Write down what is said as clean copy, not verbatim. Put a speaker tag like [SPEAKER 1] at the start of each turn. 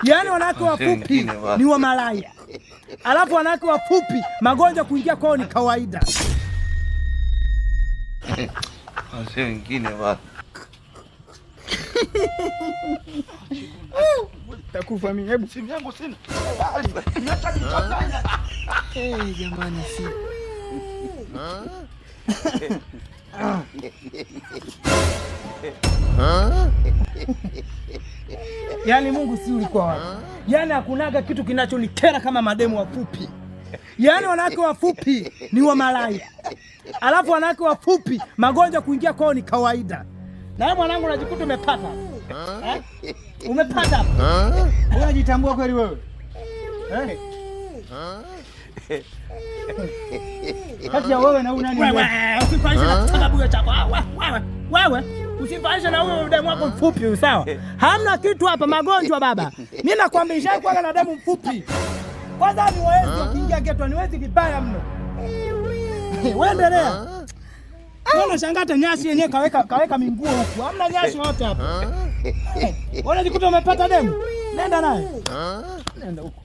[SPEAKER 1] Yaani wanawake wafupi ni wa malaya, alafu wanawake wafupi magonjwa kuingia kwao ni kawaida.
[SPEAKER 2] Wazee wengine wa
[SPEAKER 1] takufa mimi. Hebu
[SPEAKER 2] simu yangu sina.
[SPEAKER 1] Jamani si. Yaani Mungu si ulikuwa wapi? Yaani hakunaga kitu kinachonikera kama mademu wafupi. Yaani wanawake wafupi ni wa malaya, alafu wanawake wafupi magonjwa kuingia kwao ni kawaida. Na wewe mwanangu unajikuta umepata umepata wewe, unajitambua kweli wewe kati ya wewe na huyu nani? Usifanishe na sababu chako wewe, usifanishe na huyo demu wako mfupi, sawa? Hamna kitu hapa, magonjwa baba. Mimi nakwambia ishakuwa na demu mfupi. Kwanza ni wezi wakiingia geto, ni wezi vibaya mno. Wewe endelea. Unashangaa hata nyasi yenyewe kaweka minguo huku. Hamna nyasi yote hapa. Unajikuta umepata demu. Nenda naye. Nenda huko.